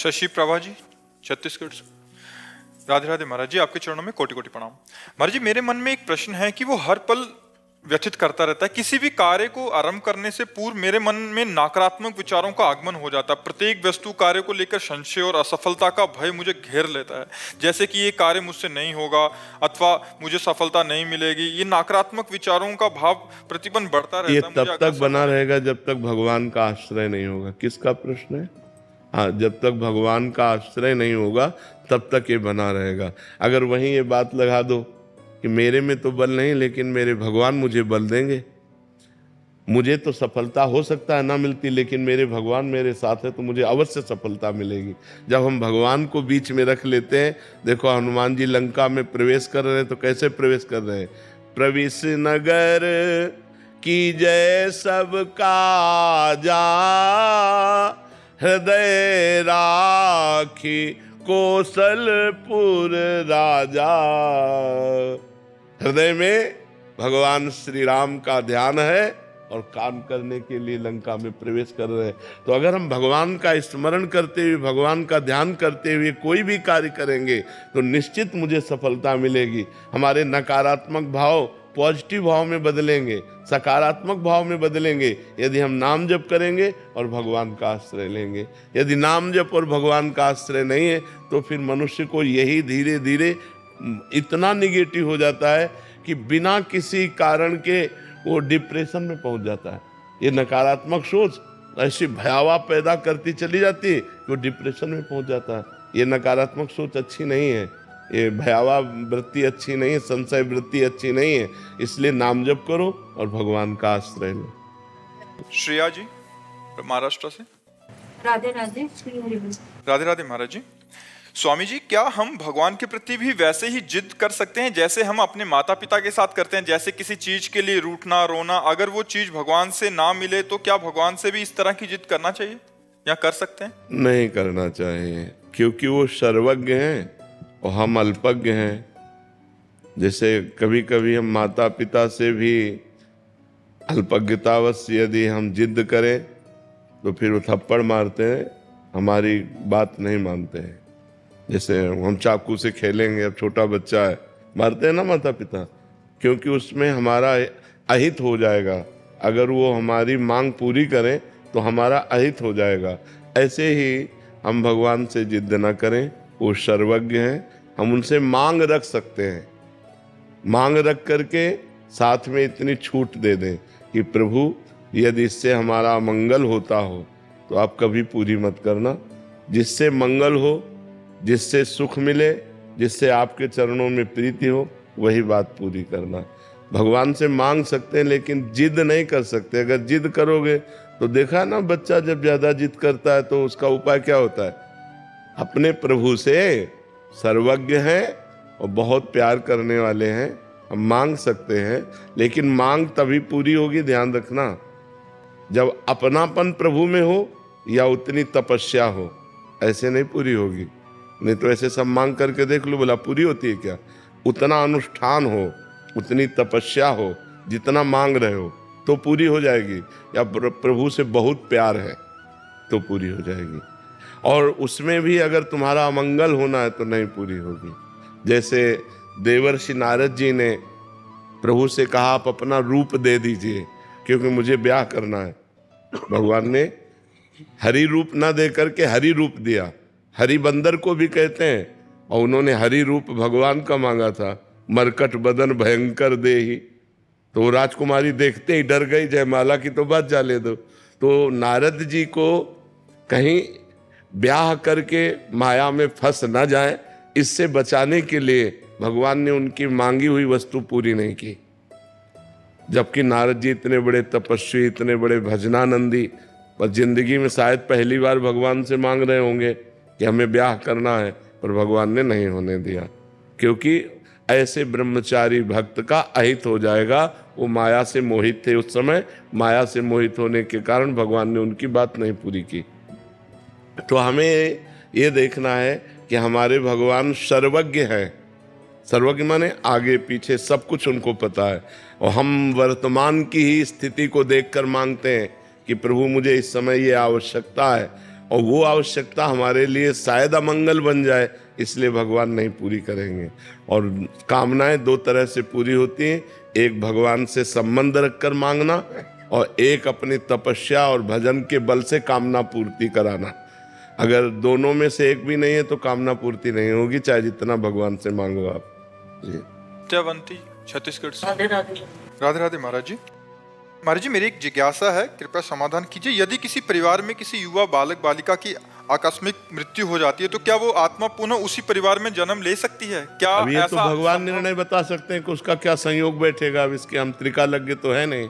शशि प्रभा जी, छत्तीसगढ़ से। राधे राधे महाराज जी, आपके चरणों में कोटि कोटि प्रणाम। महाराज जी, मेरे मन में एक प्रश्न है कि वो हर पल व्यथित करता रहता है। किसी भी कार्य को आरंभ करने से पूर्व मेरे मन में नकारात्मक विचारों का आगमन हो जाता है। प्रत्येक वस्तु कार्य को लेकर संशय और असफलता का भय मुझे घेर लेता है, जैसे कि ये कार्य मुझसे नहीं होगा अथवा मुझे सफलता नहीं मिलेगी। ये नकारात्मक विचारों का भाव प्रतिबंध बढ़ता रहता है। ये तब तक बना रहेगा जब तक भगवान का आश्रय नहीं होगा। किसका प्रश्न है? हाँ, जब तक भगवान का आश्रय नहीं होगा तब तक ये बना रहेगा। अगर वहीं ये बात लगा दो कि मेरे में तो बल नहीं, लेकिन मेरे भगवान मुझे बल देंगे, मुझे तो सफलता हो सकता है ना मिलती, लेकिन मेरे भगवान मेरे साथ है तो मुझे अवश्य सफलता मिलेगी। जब हम भगवान को बीच में रख लेते हैं, देखो हनुमान जी लंका में प्रवेश कर रहे हैं तो कैसे प्रवेश कर रहे हैं? प्रवेश नगर की जय सबका जा, हृदय राखी कौशलपुर राजा। हृदय में भगवान श्री राम का ध्यान है और काम करने के लिए लंका में प्रवेश कर रहे हैं। तो अगर हम भगवान का स्मरण करते हुए, भगवान का ध्यान करते हुए कोई भी कार्य करेंगे तो निश्चित मुझे सफलता मिलेगी। हमारे नकारात्मक भाव पॉजिटिव भाव में बदलेंगे, सकारात्मक भाव में बदलेंगे यदि हम नाम जप करेंगे और भगवान का आश्रय लेंगे। यदि नाम जप और भगवान का आश्रय नहीं है तो फिर मनुष्य को यही धीरे धीरे इतना निगेटिव हो जाता है कि बिना किसी कारण के वो डिप्रेशन में पहुंच जाता है। ये नकारात्मक सोच ऐसी भयावह पैदा करती चली जाती है कि वो डिप्रेशन में पहुंच जाता है। ये नकारात्मक सोच अच्छी नहीं है, ये भयावह वृत्ति अच्छी नहीं है, संशय वृत्ति अच्छी नहीं है। इसलिए नाम जप करो और भगवान का आश्रय लो। श्रेया जी, महाराष्ट्र से। राधे राधे। राधे राधे महाराज जी। स्वामी जी, क्या हम भगवान के प्रति भी वैसे ही जिद कर सकते हैं जैसे हम अपने माता पिता के साथ करते हैं? जैसे किसी चीज के लिए रूठना, रोना, अगर वो चीज भगवान से ना मिले तो क्या भगवान से भी इस तरह की जिद करना चाहिए या कर सकते हैं? नहीं करना चाहिए, क्योंकि वो सर्वज्ञ हैं और हम अल्पज्ञ हैं। जैसे कभी कभी हम माता पिता से भी अल्पज्ञतावश यदि हम जिद करें तो फिर वो थप्पड़ मारते हैं, हमारी बात नहीं मानते हैं। जैसे हम चाकू से खेलेंगे, अब छोटा बच्चा है, मारते हैं ना माता पिता, क्योंकि उसमें हमारा अहित हो जाएगा। अगर वो हमारी मांग पूरी करें तो हमारा अहित हो जाएगा। ऐसे ही हम भगवान से जिद न करें, वो सर्वज्ञ हैं, हम उनसे मांग रख सकते हैं। मांग रख करके साथ में इतनी छूट दे दें कि प्रभु यदि इससे हमारा मंगल होता हो तो आप कभी पूरी मत करना। जिससे मंगल हो, जिससे सुख मिले, जिससे आपके चरणों में प्रीति हो, वही बात पूरी करना। भगवान से मांग सकते हैं लेकिन जिद नहीं कर सकते। अगर जिद करोगे तो देखा ना, बच्चा जब ज्यादा जिद करता है तो उसका उपाय क्या होता है? अपने प्रभु से, सर्वज्ञ हैं और बहुत प्यार करने वाले हैं, हम मांग सकते हैं, लेकिन मांग तभी पूरी होगी, ध्यान रखना, जब अपनापन प्रभु में हो या उतनी तपस्या हो। ऐसे नहीं पूरी होगी। नहीं तो ऐसे सब मांग करके देख लो, बोला पूरी होती है क्या? उतना अनुष्ठान हो, उतनी तपस्या हो, जितना मांग रहे हो तो पूरी हो जाएगी। या प्रभु से बहुत प्यार है तो पूरी हो जाएगी। और उसमें भी अगर तुम्हारा अमंगल होना है तो नहीं पूरी होगी। जैसे देवर्षि नारद जी ने प्रभु से कहा, आप अपना रूप दे दीजिए क्योंकि मुझे ब्याह करना है। भगवान ने हरि रूप ना दे करके हरि रूप दिया। हरि बंदर को भी कहते हैं, और उन्होंने हरि रूप भगवान का मांगा था। मरकट बदन भयंकर देहि, तो वो राजकुमारी देखते ही डर गई, जयमाला की तो बात जाले दो। तो नारद जी को कहीं ब्याह करके माया में फंस ना जाए, इससे बचाने के लिए भगवान ने उनकी मांगी हुई वस्तु पूरी नहीं की। जबकि नारद जी इतने बड़े तपस्वी, इतने बड़े भजनानंदी, पर जिंदगी में शायद पहली बार भगवान से मांग रहे होंगे कि हमें ब्याह करना है, पर भगवान ने नहीं होने दिया, क्योंकि ऐसे ब्रह्मचारी भक्त का अहित हो जाएगा। वो माया से मोहित थे उस समय, माया से मोहित होने के कारण भगवान ने उनकी बात नहीं पूरी की। तो हमें ये देखना है कि हमारे भगवान सर्वज्ञ हैं। सर्वज्ञ माने आगे पीछे सब कुछ उनको पता है, और हम वर्तमान की ही स्थिति को देखकर मांगते हैं कि प्रभु मुझे इस समय ये आवश्यकता है, और वो आवश्यकता हमारे लिए शायद अमंगल बन जाए, इसलिए भगवान नहीं पूरी करेंगे। और कामनाएं दो तरह से पूरी होती हैं, एक भगवान से संबंध रखकर मांगना और एक अपनी तपस्या और भजन के बल से कामना पूर्ति कराना। अगर दोनों में से एक भी नहीं है तो कामना पूर्ति नहीं होगी, चाहे जितना भगवान से मांगो आप। जी जयवंती छत्तीसगढ़ से। राधे राधे महाराज जी। महाराज जी, मेरी एक जिज्ञासा है, कृपया समाधान कीजिए। यदि किसी परिवार में किसी युवा बालक बालिका की आकस्मिक मृत्यु हो जाती है तो क्या वो आत्मा पुनः उसी परिवार में जन्म ले सकती है? क्या अब ये तो ऐसा भगवान निर्णय बता सकते हैं कि उसका क्या संयोग बैठेगा। अब इसके हम त्रिकालज्ञ तो है नहीं।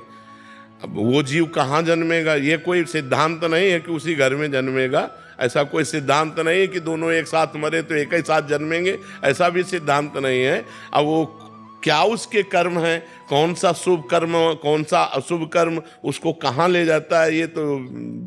अब वो जीव कहाँ जन्मेगा, ये कोई सिद्धांत नहीं है कि उसी घर में जन्मेगा। ऐसा कोई सिद्धांत नहीं है कि दोनों एक साथ मरे तो एक ही साथ जन्मेंगे, ऐसा भी सिद्धांत नहीं है। अब वो क्या उसके कर्म हैं, कौन सा शुभ कर्म कौन सा अशुभ कर्म उसको कहाँ ले जाता है, ये तो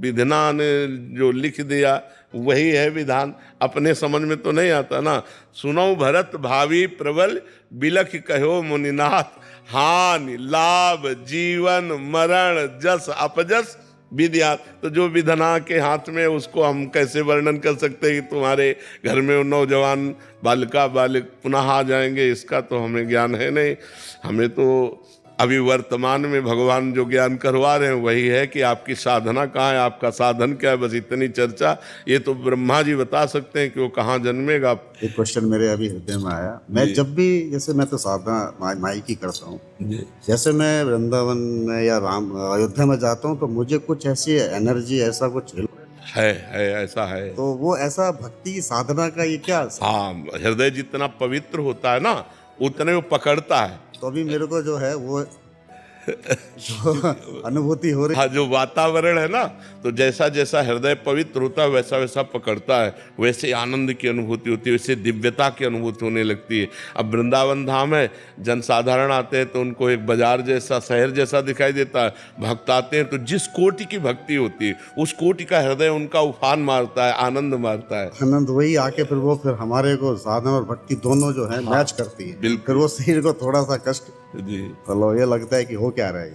विधाना ने जो लिख दिया वही है विधान, अपने समझ में तो नहीं आता ना। सुनो भरत भावी प्रबल बिलख कहो मुनिनाथ, हानि लाभ जीवन मरण जस अपजस विद्या। तो जो विधना के हाथ में, उसको हम कैसे वर्णन कर सकते हैं कि तुम्हारे घर में वो नौजवान बालिका बालिक पुनः आ जाएंगे, इसका तो हमें ज्ञान है नहीं। हमें तो अभी वर्तमान में भगवान जो ज्ञान करवा रहे हैं वही है कि आपकी साधना कहाँ है, आपका साधन क्या है, बस इतनी चर्चा। ये तो ब्रह्मा जी बता सकते हैं कि वो कहाँ जन्मेगा। एक क्वेश्चन मेरे अभी हृदय में आया। मैं जब भी, जैसे मैं तो साधना माई की करता हूँ, जैसे मैं वृंदावन में या राम अयोध्या में जाता हूँ तो मुझे कुछ ऐसी एनर्जी, ऐसा कुछ है ऐसा है। तो वो ऐसा भक्ति की साधना का ये क्या? हाँ, हृदय जितना पवित्र होता है ना उतने वो पकड़ता है। तो अभी मेरे को जो है वो जो अनुभूति हो रही, हाँ, जो वातावरण है ना, तो जैसा जैसा हृदय पवित्र होता है वैसा वैसा पकड़ता है, वैसे आनंद की अनुभूति होती है, वैसे दिव्यता की अनुभूति होने लगती है। अब वृंदावन धाम है, जनसाधारण आते हैं तो उनको एक बाजार जैसा, शहर जैसा दिखाई देता है। भक्त आते हैं तो जिस कोटि की भक्ति होती है उस कोटि का हृदय उनका उफान मारता है, आनंद मारता है। आनंद वही आके फिर हमारे को साधना और भक्ति दोनों जो है मैच करती है। बिल्कुल। फिर वो शरीर को थोड़ा सा कष्ट, जी, चलो ये लगता है कि हो क्या रहा है।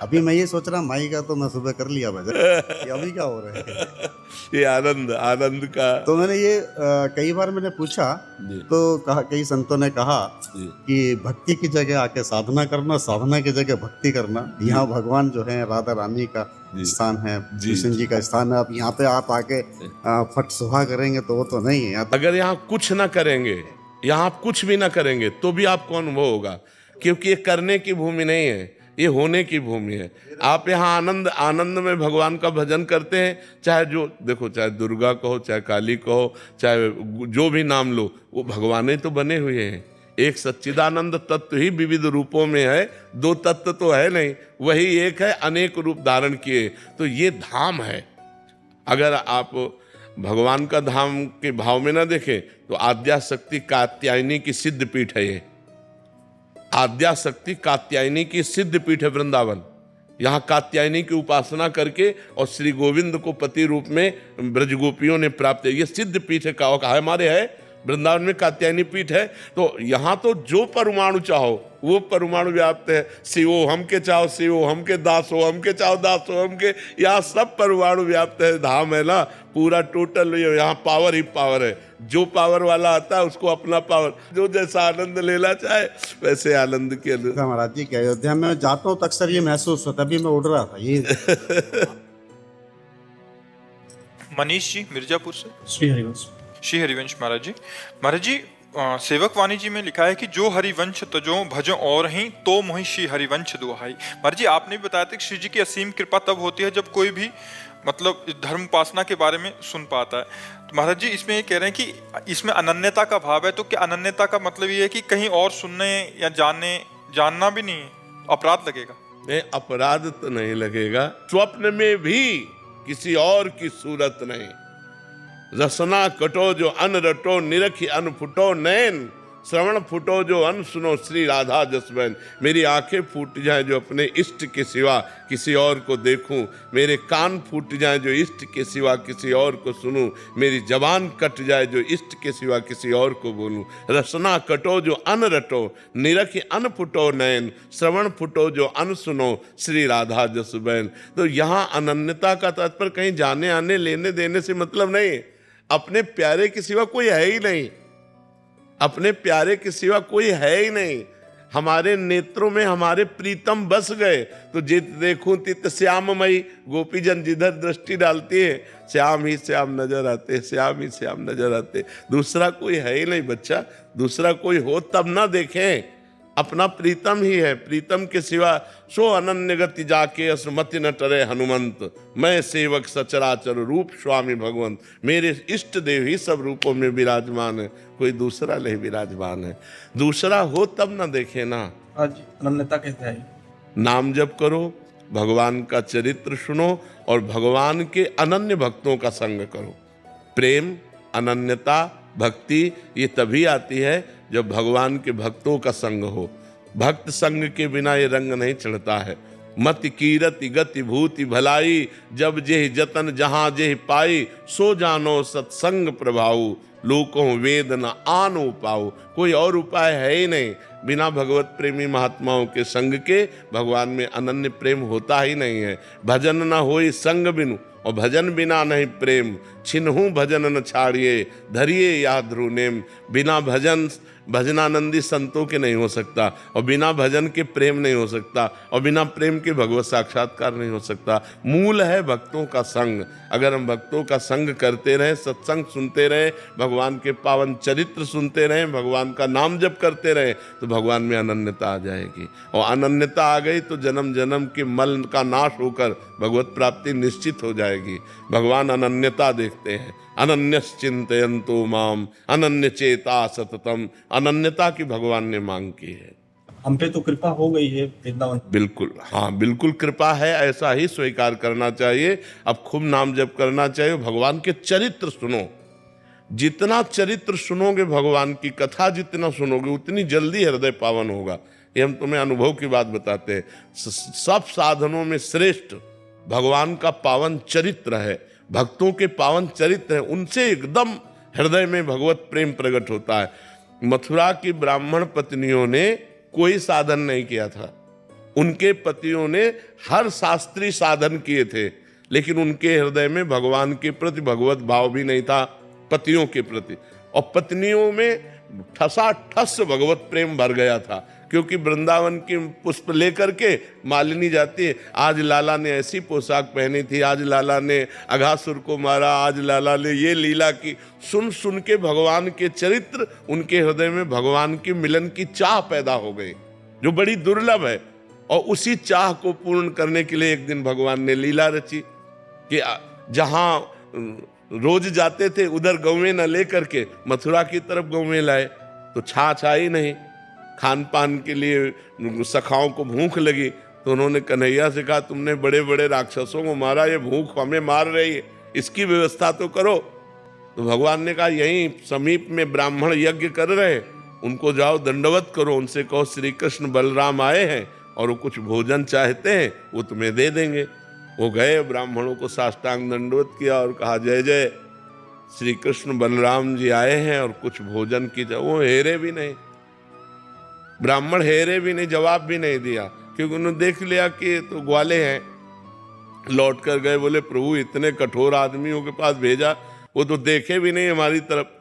अभी मैं ये सोच रहा हूँ, माई का तो मैं सुबह कर लिया भजन, ये अभी क्या हो रहा है? ये आनंद का। तो मैंने ये कई बार मैंने पूछा तो कहा, कई संतों ने कहा कि भक्ति की जगह आके साधना करना, साधना की जगह भक्ति करना। यहाँ भगवान जो है राधा रानी का स्थान है, कृष्ण जी का स्थान है। अब यहाँ पे आप आके फट सुहा करेंगे तो वो तो नहीं है। अगर यहाँ कुछ ना करेंगे, यहाँ आप कुछ भी ना करेंगे तो भी आपको अनुभव होगा, क्योंकि ये करने की भूमि नहीं है, ये होने की भूमि है। आप यहाँ आनंद में भगवान का भजन करते हैं, चाहे जो देखो, चाहे दुर्गा कहो, चाहे काली कहो, चाहे जो भी नाम लो, वो भगवान ही तो बने हुए हैं। एक सच्चिदानंद तत्व ही विविध रूपों में है, दो तत्व तो है नहीं, वही एक है, अनेक रूप धारण किए। तो ये धाम है। अगर आप भगवान का धाम के भाव में ना देखें तो आद्याशक्ति कात्यायनी की सिद्ध पीठ है। ये आद्याशक्ति कात्यायनी की सिद्ध पीठ है वृंदावन। यहाँ कात्यायनी की उपासना करके और श्री गोविंद को पति रूप में ब्रजगोपियों ने प्राप्त, ये सिद्ध पीठ है। हमारे है वृंदावन में कात्यायनी पीठ है। तो यहाँ तो जो परमाणु चाहो वो परमाणु व्याप्त है। शिवो हम के चाहो शिवो, हम के दास हो, हम के चाहो दास हो, हम के, यहाँ सब परमाणु व्याप्त है। धाम है ना पूरा टोटल, यहाँ पावर ही पावर है। जो पावर वाला आता है उसको अपना पावर, जो जैसा आनंद लेना चाहे वैसे आनंद के लिए। महाराज जी, क्या अयोध्या में जाता हूँ तो अक्सर ये महसूस होता है। अभी मैं उड़ रहा था ये मनीष जी मिर्जापुर से। श्री हरिवंश महाराज जी, सेवक वाणी जी में लिखा है कि जो हरिवंश तजो भजो और ही तो मोहि श्री हरिवंश दुहाई। महाराज जी, आपने भी बताया था कि श्री जी की असीम कृपा तब होती है जब कोई भी मतलब धर्म उपासना के बारे में सुन पाता है। तो महाराज जी इसमें ये कह रहे हैं कि इसमें अनन्यता का भाव है। तो क्या अनन्यता का मतलब ये है कि कहीं और सुनने या जानना भी नहीं अपराध लगेगा? नहीं, अपराध तो नहीं लगेगा। स्वप्न में भी किसी और की सूरत नहीं। रसना कटो जो अन रटो, निरखी अन फुटो नैन, श्रवण फुटो जो अन सुनो श्री राधा जसबैन। मेरी आंखें फूट जाएं जो अपने इष्ट के सिवा किसी और को देखूं, मेरे कान फूट जाएं जो इष्ट के सिवा किसी और को सुनूं, मेरी जबान कट जाए जो इष्ट के सिवा किसी और को बोलूं। रसना कटो जो अन रटो, निरख अन फुटो नयन, श्रवण फुटो जो अन सुनो श्री राधा जसबैन। तो यहाँ अनन्यता का तात्पर्य कहीं जाने आने लेने देने से मतलब नहीं, अपने प्यारे के सिवा कोई है ही नहीं, अपने प्यारे के सिवा कोई है ही नहीं। हमारे नेत्रों में हमारे प्रीतम बस गए तो जित देखूं तित श्याममयी। गोपीजन जिधर दृष्टि डालती है श्याम ही श्याम नजर आते, श्याम ही श्याम नजर आते। दूसरा कोई है ही नहीं बच्चा, दूसरा कोई हो तब ना देखें, अपना प्रीतम ही है। प्रीतम के सिवा सो अनन्य गति जाके असमति न टरे हनुमंत। मैं सेवक सचराचर रूप स्वामी भगवंत। मेरे इष्ट देव ही सब रूपों में विराजमान है, कोई दूसरा नहीं विराजमान है। दूसरा हो तब ना देखे ना। आज अनन्यता कहते हैं नाम जप करो, भगवान का चरित्र सुनो और भगवान के अनन्य भक्तों का संग करो। प्रेम, अनन्यता, भक्ति ये तभी आती है जब भगवान के भक्तों का संग हो। भक्त संग के बिना ये रंग नहीं चढ़ता है। मत कीरति गति भूति भलाई, जब जेहि जतन जहां जेहि पाई, सो जानो सत्संग प्रभाऊ, लोकों वेद न आनो पाओ। कोई और उपाय है ही नहीं, बिना भगवत प्रेमी महात्माओं के संग के भगवान में अनन्य प्रेम होता ही नहीं है। भजन न होई संग बिनु, और भजन बिना नहीं प्रेम, छिन्हू भजन न छाड़िए, धरिए या ध्रुव नेम। बिना भजन भजनानंदी संतों के नहीं हो सकता, और बिना भजन के प्रेम नहीं हो सकता, और बिना प्रेम के भगवत साक्षात्कार नहीं हो सकता। मूल है भक्तों का संग। अगर हम भक्तों का संग करते रहें, सत्संग सुनते रहें, भगवान के पावन चरित्र सुनते रहें, भगवान का नाम जप करते रहें, तो भगवान में अनन्यता आ जाएगी। और अनन्यता आ गई तो जन्म जन्म के मल का नाश होकर भगवत प्राप्ति निश्चित हो जाएगी। भगवान अनन्यता देखते हैं। अनन्यश्चिन्तयन्तो माम अनन्य चेता सततम। अनन्यता की भगवान ने मांग की है। हम पे तो कृपा हो गई है वृंदावन। बिल्कुल, हाँ बिल्कुल कृपा है, ऐसा ही स्वीकार करना चाहिए। अब खूब नाम जप करना चाहिए, भगवान के चरित्र सुनो। जितना चरित्र सुनोगे, भगवान की कथा जितना सुनोगे, उतनी जल्दी हृदय पावन होगा। ये हम तुम्हें अनुभव की बात बताते हैं। सब साधनों में श्रेष्ठ भगवान का पावन चरित्र है, भक्तों के पावन चरित्र है, उनसे एकदम हृदय में भगवत प्रेम प्रकट होता है। मथुरा की ब्राह्मण पत्नियों ने कोई साधन नहीं किया था, उनके पतियों ने हर शास्त्रीय साधन किए थे, लेकिन उनके हृदय में भगवान के प्रति भगवत भाव भी नहीं था, पतियों के प्रति। और पत्नियों में ठसाठस भगवत प्रेम भर गया था, क्योंकि वृंदावन की पुष्प लेकर के मालिनी जाती है, आज लाला ने ऐसी पोशाक पहनी थी, आज लाला ने अघासुर को मारा, आज लाला ने ये लीला की। सुन सुन के भगवान के चरित्र उनके हृदय में भगवान की मिलन की चाह पैदा हो गई, जो बड़ी दुर्लभ है। और उसी चाह को पूर्ण करने के लिए एक दिन भगवान ने लीला रची कि जहां रोज जाते थे उधर गौवें न लेकर के मथुरा की तरफ गौवें लाए, तो छाछ आई नहीं। खान पान के लिए सखाओं को भूख लगी, तो उन्होंने कन्हैया से कहा, तुमने बड़े बड़े राक्षसों को मारा, ये भूख हमें मार रही है, इसकी व्यवस्था तो करो। तो भगवान ने कहा, यहीं समीप में ब्राह्मण यज्ञ कर रहे, उनको जाओ दंडवत करो, उनसे कहो श्री कृष्ण बलराम आए हैं और वो कुछ भोजन चाहते हैं, वो तुम्हें दे देंगे। वो गए, ब्राह्मणों को साष्टांग दंडवत किया और कहा, जय जय श्री कृष्ण बलराम जी आए हैं और कुछ भोजन की। वो हेरे भी नहीं, ब्राह्मण हेरे भी नहीं, जवाब भी नहीं दिया, क्योंकि उन्होंने देख लिया कि तो ग्वाले हैं। लौट कर गए, बोले प्रभु इतने कठोर आदमियों के पास भेजा, वो तो देखे भी नहीं हमारी तरफ।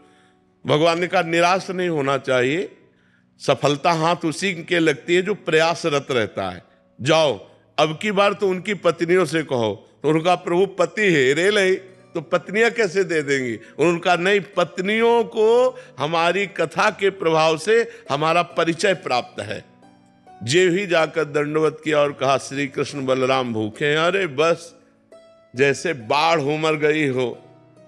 भगवान ने कहा, निराश नहीं होना चाहिए, सफलता हाथ उसी के लगती है जो प्रयासरत रहता है। जाओ, अब की बार तो उनकी पत्नियों से कहो। तो उनका प्रभु पति हेरे नहीं तो पत्नियां कैसे दे देंगी? उनका नहीं, पत्नियों को हमारी कथा के प्रभाव से हमारा परिचय प्राप्त है। जे ही जाकर दंडवत किया और कहा, श्री कृष्ण बलराम भूखे हैं। अरे बस, जैसे बाढ़ उमड़ गई हो,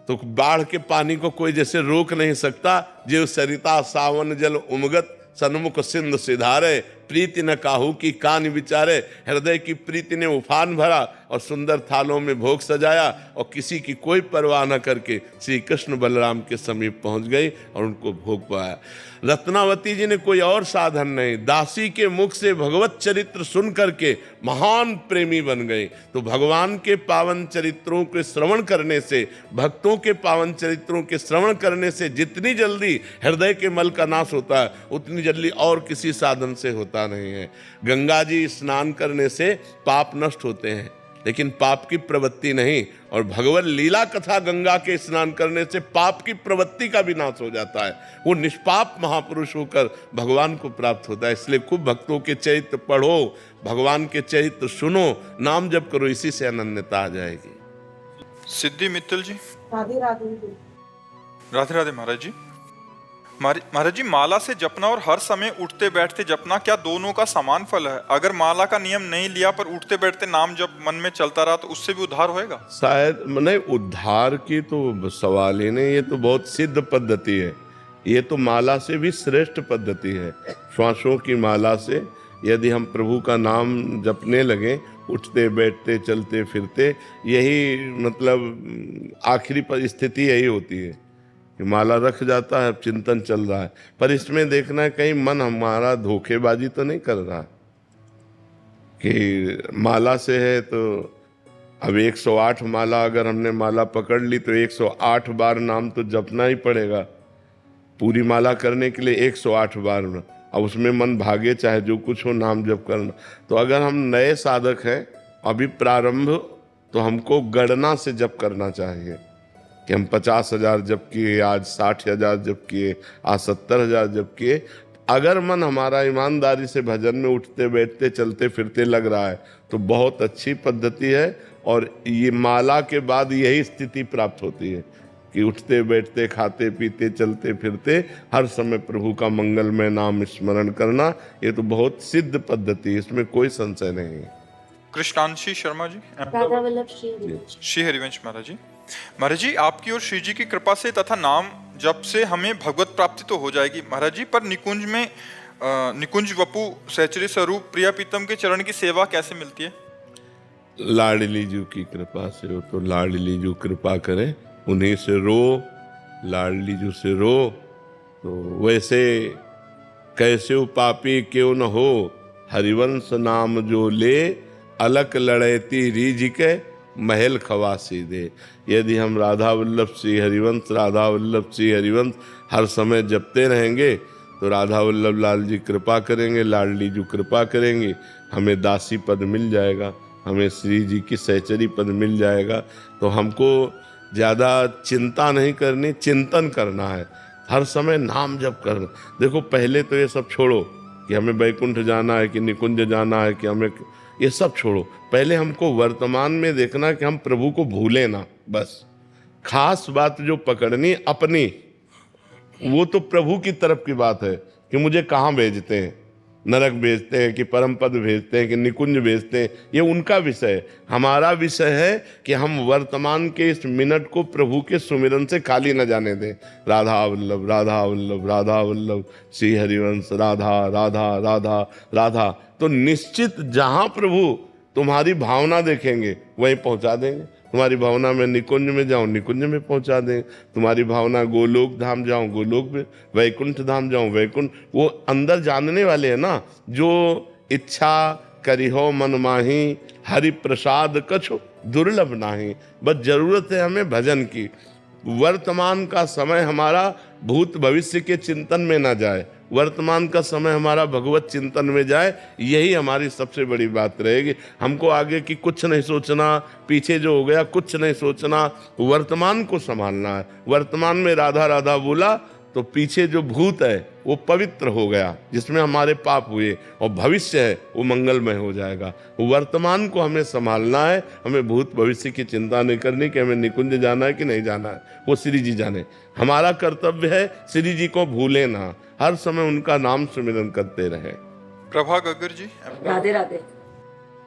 तो बाढ़ के पानी को कोई जैसे रोक नहीं सकता। जो सरिता सावन जल उमगत, सन्मुख सिंधु सिधारे, प्रीति न काहू की कान विचारे। हृदय की प्रीति ने उफान भरा और सुंदर थालों में भोग सजाया और किसी की कोई परवाह न करके श्री कृष्ण बलराम के समीप पहुंच गई और उनको भोग पाया। रत्नावती जी ने कोई और साधन नहीं, दासी के मुख से भगवत चरित्र सुन करके महान प्रेमी बन गए। तो भगवान के पावन चरित्रों के श्रवण करने से, भक्तों के पावन चरित्रों के श्रवण करने से जितनी जल्दी हृदय के मल का नाश होता है उतनी जल्दी और किसी साधन से होता नहीं है। गंगा जी स्नान करने से पाप नष्ट होते हैं, लेकिन पाप की प्रवृत्ति नहीं। और भगवत लीला कथा गंगा के स्नान करने से पाप की प्रवृत्ति का विनाश हो जाता है। वो निष्पाप महापुरुष होकर भगवान को प्राप्त होता है। इसलिए खूब भक्तों के चरित्र पढ़ो, भगवान के चरित्र सुनो, नाम जप करो, इसी से अनन्यता आ जाएगी। सिद्धि मित्तल जी। राधे राधे। राधे राधे महाराज जी। महाराज जी, माला से जपना और हर समय उठते बैठते जपना, क्या दोनों का समान फल है? अगर माला का नियम नहीं लिया पर उठते बैठते नाम जप मन में चलता रहा तो उससे भी उद्धार होएगा? शायद नहीं, उद्धार की तो सवाल ही नहीं। ये तो बहुत सिद्ध पद्धति है। ये तो माला से भी श्रेष्ठ पद्धति है। श्वासों की माला से यदि हम प्रभु का नाम जपने लगे, उठते बैठते चलते फिरते, यही मतलब आखिरी स्थिति यही होती है कि माला रख जाता है, चिंतन चल रहा है। पर इसमें देखना है कहीं मन हमारा धोखेबाजी तो नहीं कर रहा कि माला से है तो अब 108 माला, अगर हमने माला पकड़ ली तो 108 बार नाम तो जपना ही पड़ेगा। पूरी माला करने के लिए 108 बार, अब उसमें मन भागे चाहे जो कुछ हो, नाम जप करना। तो अगर हम नए साधक हैं, अभी प्रारंभ, तो हमको गणना से जप करना चाहिए कि हम 50,000 जप किए, आज 60,000 जप किए, आज 70,000 जप किए। अगर मन हमारा ईमानदारी से भजन में उठते बैठते चलते फिरते लग रहा है तो बहुत अच्छी पद्धति है। और ये माला के बाद यही स्थिति प्राप्त होती है कि उठते बैठते खाते पीते चलते फिरते हर समय प्रभु का मंगलमय नाम स्मरण करना, ये तो बहुत सिद्ध पद्धति है, इसमें कोई संशय नहीं है। कृष्णांशी शर्मा जी। राधा वल्लभ श्री श्री हरिवंश महाराज जी। महाराज जी, आपकी और श्री जी की कृपा से तथा नाम जप से हमें भगवत प्राप्ति तो हो जाएगी महाराज जी, पर निकुंज में निकुंज वपु सहचरी स्वरूप प्रिया प्रीतम के चरण की सेवा कैसे मिलती है? लाडली जी की कृपा से हो तो लाडली जी कृपा करें, उन्हीं से रो, लाडली जी से रो। तो वैसे कैसे पापी क्यों न हो, हरिवंश नाम जो ले, अलक लड़ैती रीझ के महल खवासी दे। यदि हम राधा वल्लभ श्री हरिवंश, राधा वल्लभ श्री हरिवंश हर समय जपते रहेंगे तो राधा वल्लभ लाल जी कृपा करेंगे, लाडली जी कृपा करेंगी, हमें दासी पद मिल जाएगा, हमें श्री जी की सहचरी पद मिल जाएगा। तो हमको ज़्यादा चिंता नहीं करनी, चिंतन करना है, हर समय नाम जप करना। देखो पहले तो ये सब छोड़ो कि हमें वैकुंठ जाना है कि निकुंज जाना है कि हमें, ये सब छोड़ो। पहले हमको वर्तमान में देखना कि हम प्रभु को भूले ना, बस। खास बात जो पकड़नी अपनी, वो तो प्रभु की तरफ की बात है कि मुझे कहाँ भेजते हैं, नरक भेजते हैं कि परम पद भेजते हैं कि निकुंज भेजते हैं, ये उनका विषय है। हमारा विषय है कि हम वर्तमान के इस मिनट को प्रभु के सुमिरन से खाली न जाने दें। राधा वल्लभ, राधा वल्लभ, राधा वल्लभ श्री हरिवंश, राधा राधा राधा राधा। तो निश्चित जहाँ प्रभु तुम्हारी भावना देखेंगे वहीं पहुँचा देंगे। तुम्हारी भावना में निकुंज में जाओ, निकुंज में पहुंचा दें। तुम्हारी भावना गोलोक धाम जाओ, गोलोक में, वैकुंठ धाम जाओ, वैकुंठ। वो अंदर जानने वाले हैं ना, जो इच्छा करी हो मन माही, हरि प्रसाद कछु दुर्लभ नाही। बस जरूरत है हमें भजन की। वर्तमान का समय हमारा भूत भविष्य के चिंतन में ना जाए, वर्तमान का समय हमारा भगवत चिंतन में जाए, यही हमारी सबसे बड़ी बात रहेगी। हमको आगे की कुछ नहीं सोचना, पीछे जो हो गया कुछ नहीं सोचना, वर्तमान को संभालना है। वर्तमान में राधा राधा बोला तो पीछे जो भूत है वो पवित्र हो गया, जिसमें हमारे पाप हुए, और भविष्य है वो मंगलमय हो जाएगा। वर्तमान को हमें संभालना है, हमें भूत भविष्य की चिंता नहीं करनी कि हमें निकुंज जाना है कि नहीं जाना है, वो श्री जी जाने। हमारा कर्तव्य है श्री जी को भूले ना, हर समय उनका नाम सुमिरन करते रहे। प्रभा गगर जी। राधे राधे।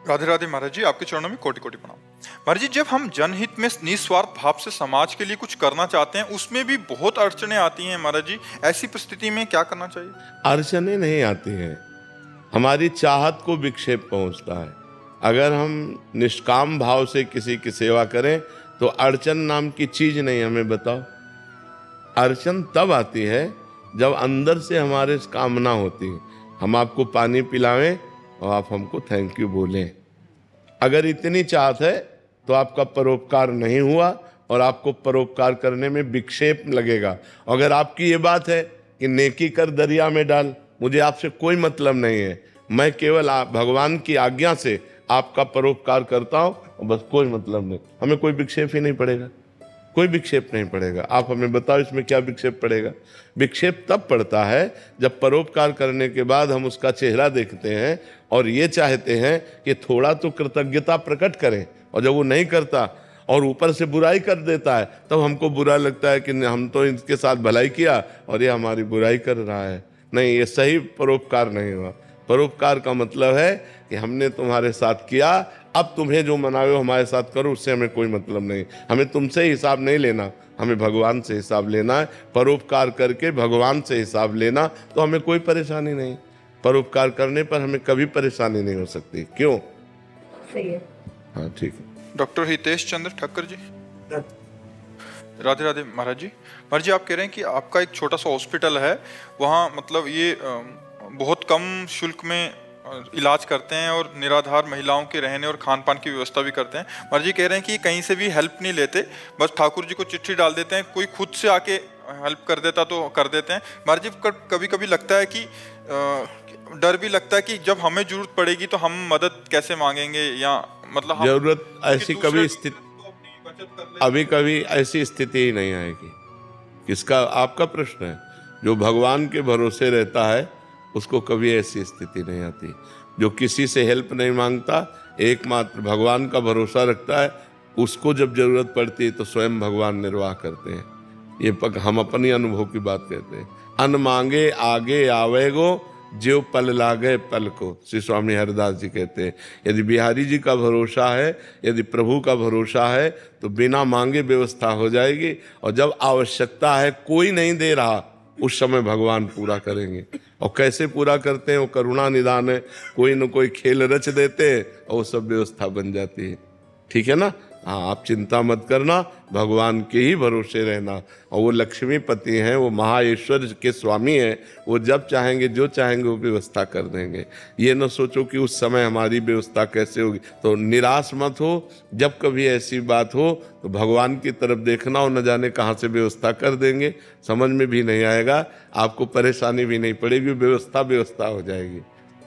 राधे राधे महाराज जी, आपके चरणों में कोटि कोटि प्रणाम। महाराज जी, जब हम जनहित में निस्वार्थ भाव से समाज के लिए कुछ करना चाहते हैं, उसमें भी बहुत अड़चने आती हैं महाराज जी, ऐसी परिस्थिति में क्या करना चाहिए? अड़चने नहीं आती हैं, हमारी चाहत को विक्षेप पहुंचता है। अगर हम निष्काम भाव से किसी की सेवा करें तो अड़चन नाम की चीज नहीं। हमें बताओ, अड़चन तब आती है जब अंदर से हमारे कामना होती है, हम आपको पानी पिलावें और आप हमको थैंक यू बोलें। अगर इतनी चाहत है तो आपका परोपकार नहीं हुआ और आपको परोपकार करने में विक्षेप लगेगा। अगर आपकी ये बात है कि नेकी कर दरिया में डाल, मुझे आपसे कोई मतलब नहीं है, मैं केवल भगवान की आज्ञा से आपका परोपकार करता हूँ, बस कोई मतलब नहीं, हमें कोई विक्षेप ही नहीं पड़ेगा, कोई विक्षेप नहीं पड़ेगा। आप हमें बताओ इसमें क्या विक्षेप पड़ेगा? विक्षेप तब पड़ता है जब परोपकार करने के बाद हम उसका चेहरा देखते हैं और ये चाहते हैं कि थोड़ा तो कृतज्ञता प्रकट करें, और जब वो नहीं करता और ऊपर से बुराई कर देता है तब हमको बुरा लगता है कि हम तो इसके साथ भलाई किया और ये हमारी बुराई कर रहा है। नहीं, ये सही परोपकार नहीं हुआ। परोपकार का मतलब है कि हमने तुम्हारे साथ किया, अब तुम्हें जो मनावे हो हमारे साथ करो, उससे हमें कोई मतलब नहीं। हमें तुमसे हिसाब नहीं लेना, हमें भगवान से हिसाब लेना है। परोपकार करके भगवान से हिसाब लेना तो हमें कोई परेशानी नहीं। परोपकार करने पर हमें कभी परेशानी नहीं हो सकती। क्यों? सही है। हाँ, ठीक है। डॉक्टर हितेश चंद्र ठक्कर जी, राधे राधे महाराज जी। महाराज जी, आप कह रहे हैं कि आपका एक छोटा सा हॉस्पिटल है, वहाँ मतलब ये बहुत कम शुल्क में इलाज करते हैं और निराधार महिलाओं के रहने और खान पान की व्यवस्था भी करते हैं। महाराज जी कह रहे हैं कि कहीं से भी हेल्प नहीं लेते, बस ठाकुर जी को चिट्ठी डाल देते हैं, कोई खुद से आके हेल्प कर देता तो कर देते हैं। महाराज जी कभी कभी लगता है कि डर भी लगता है कि जब हमें जरूरत पड़ेगी तो हम मदद कैसे मांगेंगे, या मतलब जरूरत ऐसी कभी स्थिति, अभी कभी ऐसी स्थिति ही नहीं आएगी। किसका? आपका प्रश्न है। जो भगवान के भरोसे रहता है उसको कभी ऐसी स्थिति नहीं आती। जो किसी से हेल्प नहीं मांगता, एकमात्र भगवान का भरोसा रखता है, उसको जब जरूरत पड़ती है तो स्वयं भगवान निर्वाह करते हैं। ये हम अपनी अनुभव की बात कहते हैं। अन मांगे आगे आवेगो, ज्यो पल लागे पल को, श्री स्वामी हरिदास जी कहते हैं। यदि बिहारी जी का भरोसा है, यदि प्रभु का भरोसा है तो बिना मांगे व्यवस्था हो जाएगी, और जब आवश्यकता है कोई नहीं दे रहा उस समय भगवान पूरा करेंगे। और कैसे पूरा करते हैं? वो करुणा निदान है, कोई न कोई खेल रच देते हैं और वो सब व्यवस्था बन जाती है। ठीक है ना? हाँ, आप चिंता मत करना, भगवान के ही भरोसे रहना। और वो लक्ष्मीपति हैं, वो महाईश्वर के स्वामी हैं, वो जब चाहेंगे जो चाहेंगे वो व्यवस्था कर देंगे। ये न सोचो कि उस समय हमारी व्यवस्था कैसे होगी। तो निराश मत हो, जब कभी ऐसी बात हो तो भगवान की तरफ देखना, और न जाने कहाँ से व्यवस्था कर देंगे, समझ में भी नहीं आएगा, आपको परेशानी भी नहीं पड़ेगी, व्यवस्था हो जाएगी।